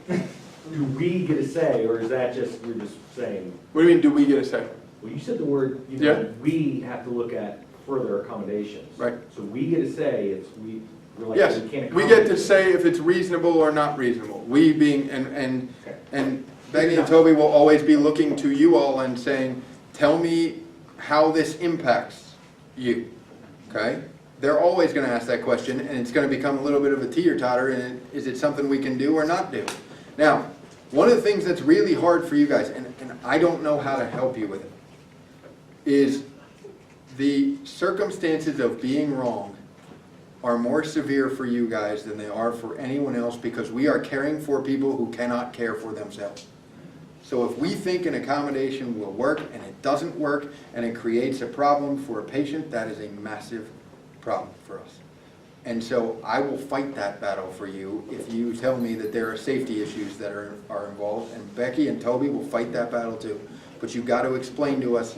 Speaker 4: do we get a say, or is that just, we're just saying?
Speaker 1: What do you mean, do we get a say?
Speaker 4: Well, you said the word,
Speaker 1: Yeah.
Speaker 4: we have to look at further accommodations.
Speaker 1: Right.
Speaker 4: So we get a say, we're like,
Speaker 1: Yes,
Speaker 4: we can't
Speaker 1: we
Speaker 4: accommodate.
Speaker 1: get to say if it's reasonable or not reasonable. We being, and
Speaker 4: Okay.
Speaker 1: Becky and Toby will always be looking to you all and saying, tell me how this impacts you, okay? They're always gonna ask that question, and it's gonna become a little bit of a teeter-totter, and is it something we can do or not do? Now, one of the things that's really hard for you guys, and I don't know how to help you with it, is the circumstances of being wrong are more severe for you guys than they are for anyone else, because we are caring for people who cannot care for themselves. So if we think an accommodation will work and it doesn't work and it creates a problem for a patient, that is a massive problem for us. And so I will fight that battle for you if you tell me that there are safety issues that are involved, and Becky and Toby will fight that battle too. But you've got to explain to us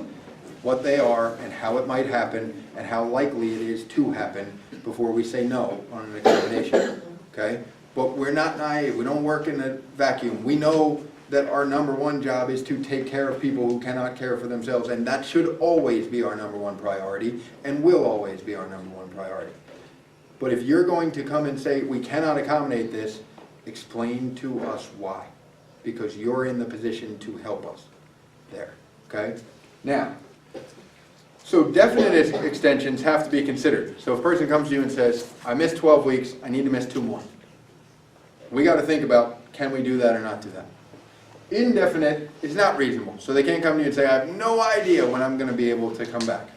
Speaker 1: what they are and how it might happen and how likely it is to happen before we say no on an accommodation, okay? But we're not naive, we don't work in a vacuum. We know that our number one job is to take care of people who cannot care for themselves, and that should always be our number one priority and will always be our number one priority. But if you're going to come and say, we cannot accommodate this, explain to us why, because you're in the position to help us there, okay? Now, so definite extensions have to be considered. So if a person comes to you and says, I missed 12 weeks, I need to miss 2 more. We got to think about, can we do that or not do that? Indefinite is not reasonable. So they can't come to you and say, I have no idea when I'm going to be able to come back.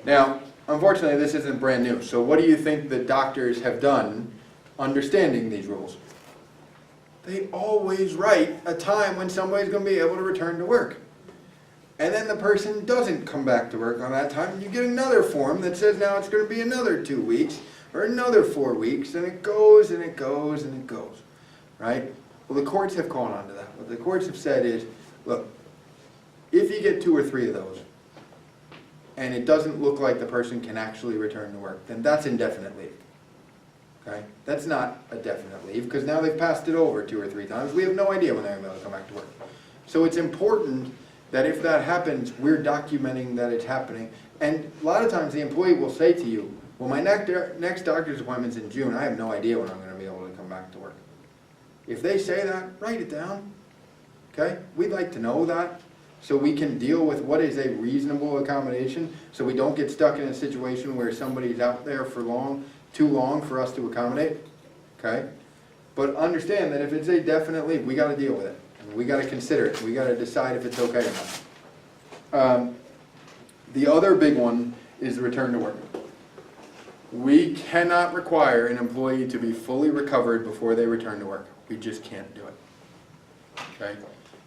Speaker 1: Now, unfortunately, this isn't brand new. So what do you think the doctors have done understanding these rules? They always write a time when somebody's going to be able to return to work. And then the person doesn't come back to work on that time, and you get another form that says now it's going to be another 2 weeks, or another 4 weeks, and it goes, and it goes, and it goes, right? Well, the courts have caught on to that. What the courts have said is, look, if you get 2 or 3 of those, and it doesn't look like the person can actually return to work, then that's indefinite leave, okay? That's not a definite leave, because now they've passed it over 2 or 3 times. We have no idea when they're going to be able to come back to work. So it's important that if that happens, we're documenting that it's happening. And a lot of times the employee will say to you, well, my next doctor's appointment's in June. I have no idea when I'm going to be able to come back to work. If they say that, write it down, okay? We'd like to know that so we can deal with what is a reasonable accommodation, so we don't get stuck in a situation where somebody's out there for too long for us to accommodate, okay? But understand that if it's a definite leave, we got to deal with it. We got to consider it. We got to decide if it's okay or not. The other big one is return to work. We cannot require an employee to be fully recovered before they return to work. We just can't do it. Okay?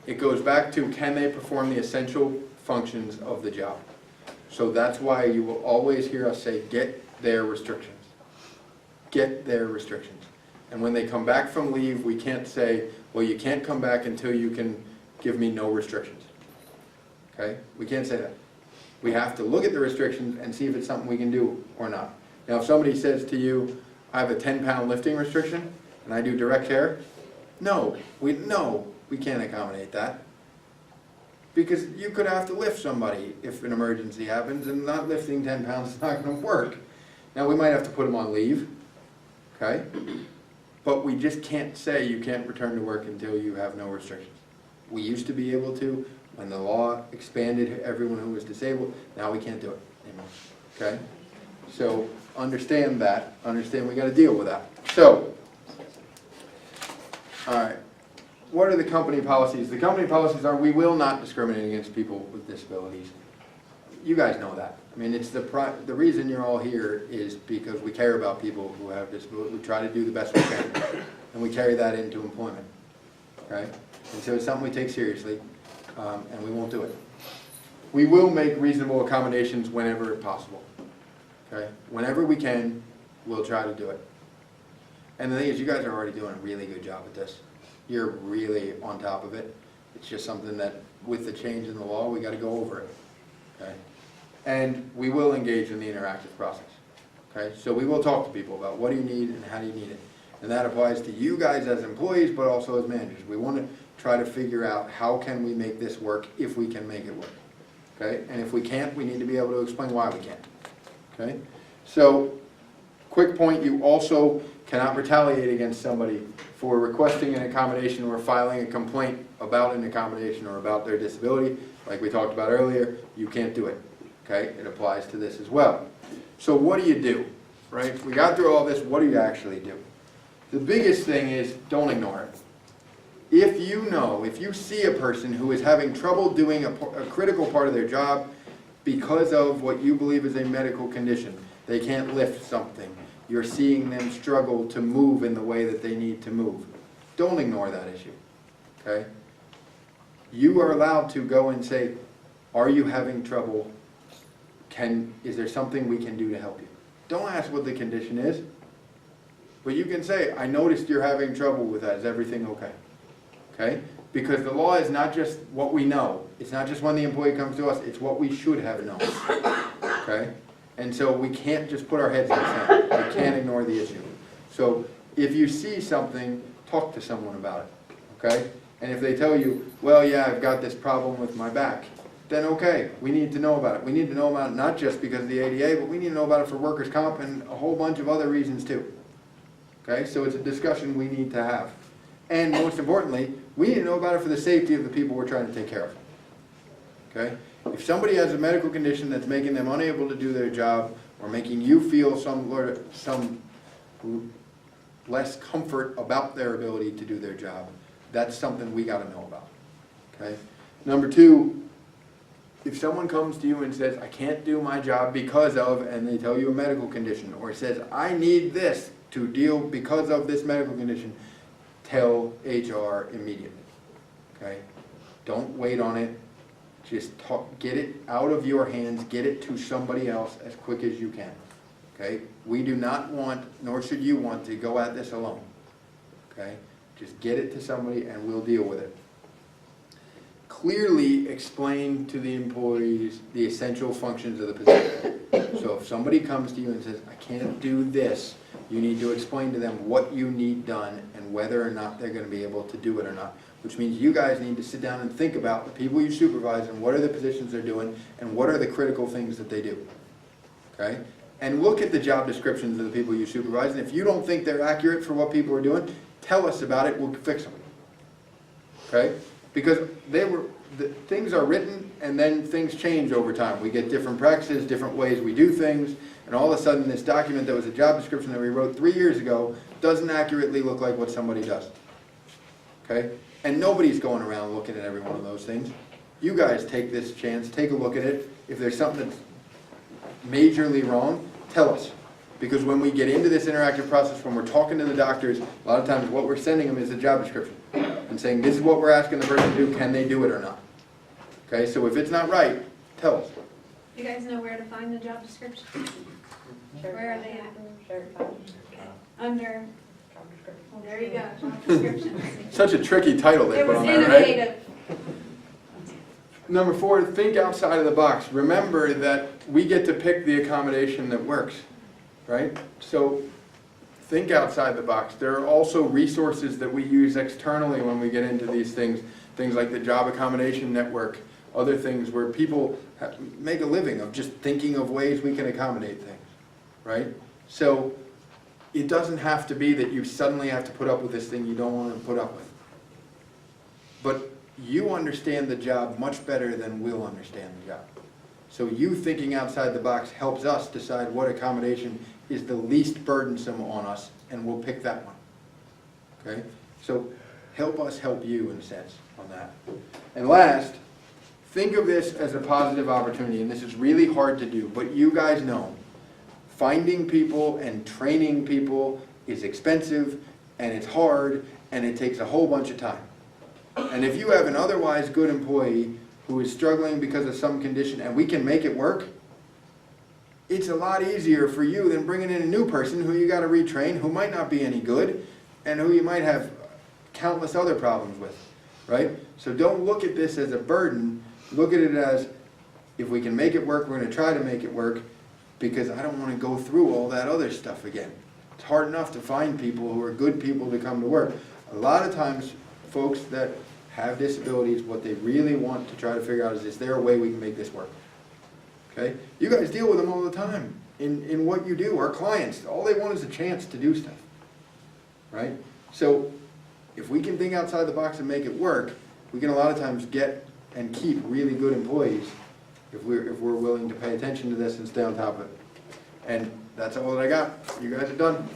Speaker 1: It goes back to, can they perform the essential functions of the job? So that's why you will always hear us say, get their restrictions. Get their restrictions. And when they come back from leave, we can't say, well, you can't come back until you can give me no restrictions. Okay? We can't say that. We have to look at the restrictions and see if it's something we can do or not. Now, if somebody says to you, I have a 10-pound lifting restriction, and I do direct care, no, we can't accommodate that. Because you could have to lift somebody if an emergency happens, and not lifting 10 pounds is not gonna work. Now, we might have to put them on leave, okay? But we just can't say you can't return to work until you have no restrictions. We used to be able to, when the law expanded everyone who was disabled, now we can't do it anymore, okay? So, understand that, understand we gotta deal with that. So, all right. What are the company policies? The company policies are, we will not discriminate against people with disabilities. You guys know that. I mean, it's the reason you're all here is because we care about people who have disabilities. We try to do the best we can, and we carry that into employment, okay? And so it's something we take seriously, and we won't do it. We will make reasonable accommodations whenever possible, okay? Whenever we can, we'll try to do it. And the thing is, you guys are already doing a really good job at this. You're really on top of it. It's just something that, with the change in the law, we gotta go over it, okay? And we will engage in the interactive process, okay? So we will talk to people about what do you need and how do you need it. And that applies to you guys as employees, but also as managers. We wanna try to figure out how can we make this work if we can make it work, okay? And if we can't, we need to be able to explain why we can't, okay? So, quick point, you also cannot retaliate against somebody for requesting an accommodation or filing a complaint about an accommodation or about their disability. Like we talked about earlier, you can't do it, okay? It applies to this as well. So what do you do, right? We got through all this, what do you actually do? The biggest thing is don't ignore it. If you see a person who is having trouble doing a critical part of their job because of what you believe is a medical condition, they can't lift something, you're seeing them struggle to move in the way that they need to move, don't ignore that issue, okay? You are allowed to go and say, are you having trouble? Is there something we can do to help you? Don't ask what the condition is, but you can say, I noticed you're having trouble with that, is everything okay? Okay? Because the law is not just what we know, it's not just when the employee comes to us, it's what we should have known, okay? And so we can't just put our heads in the sand. We can't ignore the issue. So if you see something, talk to someone about it, okay? And if they tell you, well, yeah, I've got this problem with my back, then okay, we need to know about it. We need to know about it not just because of the ADA, but we need to know about it for workers' comp and a whole bunch of other reasons too. Okay, so it's a discussion we need to have. And most importantly, we need to know about it for the safety of the people we're trying to take care of. Okay? If somebody has a medical condition that's making them unable to do their job or making you feel some less comfort about their ability to do their job, that's something we got to know about. Okay? Number two, if someone comes to you and says, I can't do my job because of, and they tell you a medical condition, or says, I need this to deal because of this medical condition, tell HR immediately. Okay? Don't wait on it. Just get it out of your hands, get it to somebody else as quick as you can. Okay? We do not want, nor should you want, to go at this alone. Okay? Just get it to somebody and we'll deal with it. Clearly explain to the employees the essential functions of the position. So if somebody comes to you and says, I can't do this, you need to explain to them what you need done and whether or not they're going to be able to do it or not. Which means you guys need to sit down and think about the people you supervise and what are the positions they're doing and what are the critical things that they do. Okay? And look at the job descriptions of the people you supervise, and if you don't think they're accurate for what people are doing, tell us about it, we'll fix them. Okay? Because things are written and then things change over time. We get different practices, different ways we do things, and all of a sudden this document that was a job description that we wrote 3 years ago doesn't accurately look like what somebody does. Okay? And nobody's going around looking at every one of those things. You guys take this chance, take a look at it. If there's something that's majorly wrong, tell us. Because when we get into this interactive process, when we're talking to the doctors, a lot of times what we're sending them is a job description. And saying, this is what we're asking the person to do, can they do it or not? Okay, so if it's not right, tell us.
Speaker 3: You guys know where to find the job description? Where are they at? Okay. Under, well, there you go, job description.
Speaker 1: Such a tricky title they
Speaker 3: It
Speaker 1: put
Speaker 3: was
Speaker 1: on there, right?
Speaker 3: innovative.
Speaker 1: Number 4, think outside of the box. Remember that we get to pick the accommodation that works, right? So think outside the box. There are also resources that we use externally when we get into these things like the Job Accommodation Network, other things where people make a living of just thinking of ways we can accommodate things, right? So it doesn't have to be that you suddenly have to put up with this thing you don't want to put up with. But you understand the job much better than we'll understand the job. So you thinking outside the box helps us decide what accommodation is the least burdensome on us, and we'll pick that one. Okay? So help us help you in a sense on that. And last, think of this as a positive opportunity, and this is really hard to do, but you guys know finding people and training people is expensive, and it's hard, and it takes a whole bunch of time. And if you have an otherwise good employee who is struggling because of some condition and we can make it work, it's a lot easier for you than bringing in a new person who you got to retrain, who might not be any good, and who you might have countless other problems with, right? So don't look at this as a burden. Look at it as, if we can make it work, we're going to try to make it work, because I don't want to go through all that other stuff again. It's hard enough to find people who are good people to come to work. A lot of times, folks that have disabilities, what they really want to try to figure out is there a way we can make this work? Okay? You guys deal with them all the time in what you do. Our clients, all they want is a chance to do stuff, right? So if we can think outside the box and make it work, we can a lot of times get and keep really good employees if we're willing to pay attention to this and stay on top of it. And that's all that I got. You guys are done.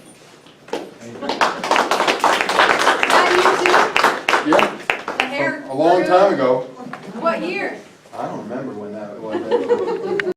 Speaker 1: Yeah.
Speaker 3: The hair.
Speaker 1: A long time ago.
Speaker 3: What year?
Speaker 1: I don't remember when that was.